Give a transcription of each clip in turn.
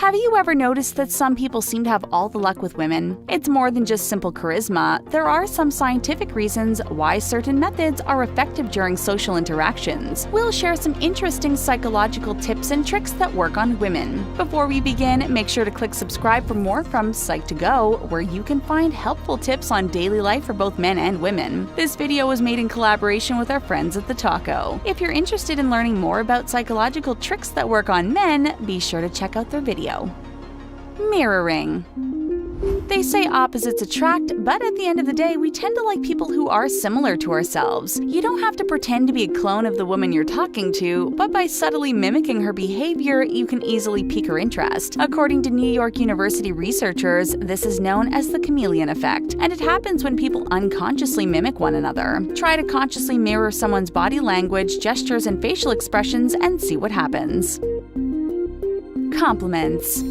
Have you ever noticed that some people seem to have all the luck with women? It's more than just simple charisma. There are some scientific reasons why certain methods are effective during social interactions. We'll share some interesting psychological tips and tricks that work on women. Before we begin, make sure to click subscribe for more from Psych2Go, where you can find helpful tips on daily life for both men and women. This video was made in collaboration with our friends at The Taco. If you're interested in learning more about psychological tricks that work on men, be sure to check out their video. Mirroring. They say opposites attract, but at the end of the day, we tend to like people who are similar to ourselves. You don't have to pretend to be a clone of the woman you're talking to, but by subtly mimicking her behavior, you can easily pique her interest. According to New York University researchers, this is known as the chameleon effect, and it happens when people unconsciously mimic one another. Try to consciously mirror someone's body language, gestures, and facial expressions and see what happens. Compliments.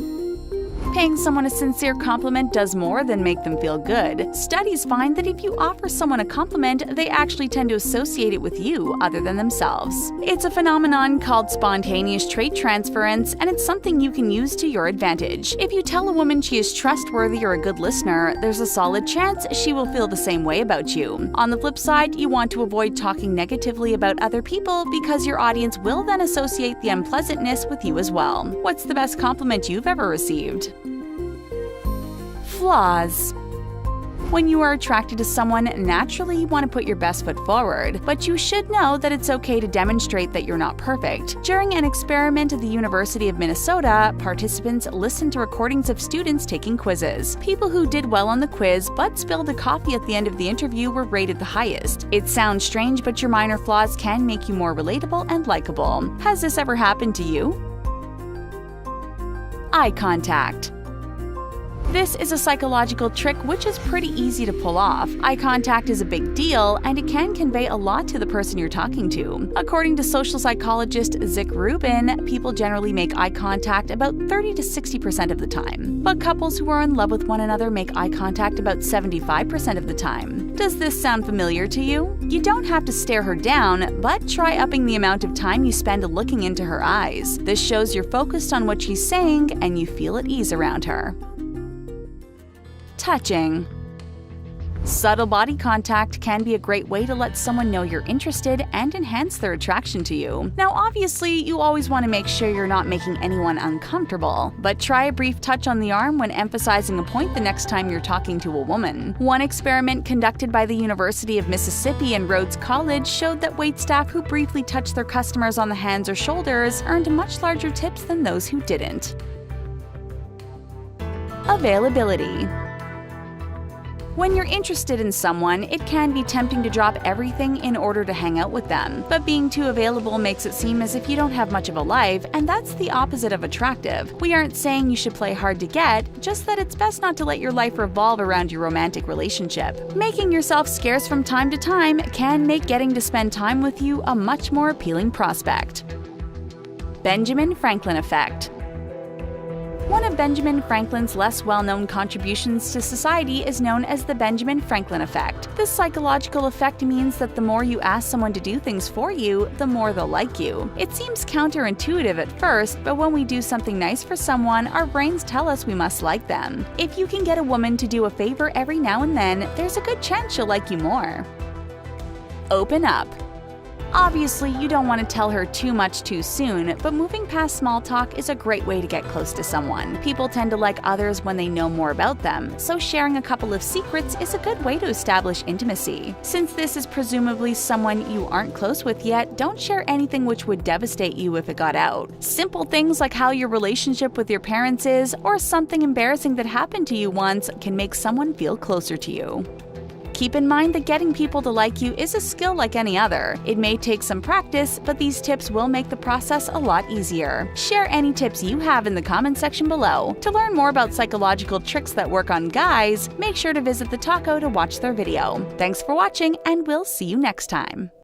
Paying someone a sincere compliment does more than make them feel good. Studies find that if you offer someone a compliment, they actually tend to associate it with you other than themselves. It's a phenomenon called spontaneous trait transference, and it's something you can use to your advantage. If you tell a woman she is trustworthy or a good listener, there's a solid chance she will feel the same way about you. On the flip side, you want to avoid talking negatively about other people because your audience will then associate the unpleasantness with you as well. What's the best compliment you've ever received? Flaws. When you are attracted to someone, naturally you want to put your best foot forward, but you should know that it's okay to demonstrate that you're not perfect. During an experiment at the University of Minnesota, participants listened to recordings of students taking quizzes. People who did well on the quiz but spilled a coffee at the end of the interview were rated the highest. It sounds strange, but your minor flaws can make you more relatable and likable. Has this ever happened to you? Eye contact. This is a psychological trick which is pretty easy to pull off. Eye contact is a big deal, and it can convey a lot to the person you're talking to. According to social psychologist Zick Rubin, people generally make eye contact about 30 to 60% of the time. But couples who are in love with one another make eye contact about 75% of the time. Does this sound familiar to you? You don't have to stare her down, but try upping the amount of time you spend looking into her eyes. This shows you're focused on what she's saying and you feel at ease around her. Touching. Subtle body contact can be a great way to let someone know you're interested and enhance their attraction to you. Now, obviously, you always want to make sure you're not making anyone uncomfortable, but try a brief touch on the arm when emphasizing a point the next time you're talking to a woman. One experiment conducted by the University of Mississippi and Rhodes College showed that waitstaff who briefly touched their customers on the hands or shoulders earned much larger tips than those who didn't. Availability. When you're interested in someone, it can be tempting to drop everything in order to hang out with them. But being too available makes it seem as if you don't have much of a life, and that's the opposite of attractive. We aren't saying you should play hard to get, just that it's best not to let your life revolve around your romantic relationship. Making yourself scarce from time to time can make getting to spend time with you a much more appealing prospect. Benjamin Franklin effect. One of Benjamin Franklin's less well-known contributions to society is known as the Benjamin Franklin effect. This psychological effect means that the more you ask someone to do things for you, the more they'll like you. It seems counterintuitive at first, but when we do something nice for someone, our brains tell us we must like them. If you can get a woman to do a favor every now and then, there's a good chance she'll like you more. Open up. Obviously, you don't want to tell her too much too soon, but moving past small talk is a great way to get close to someone. People tend to like others when they know more about them, so sharing a couple of secrets is a good way to establish intimacy. Since this is presumably someone you aren't close with yet, don't share anything which would devastate you if it got out. Simple things like how your relationship with your parents is, or something embarrassing that happened to you once, can make someone feel closer to you. Keep in mind that getting people to like you is a skill like any other. It may take some practice, but these tips will make the process a lot easier. Share any tips you have in the comment section below. To learn more about psychological tricks that work on guys, make sure to visit The Taco to watch their video. Thanks for watching, and we'll see you next time.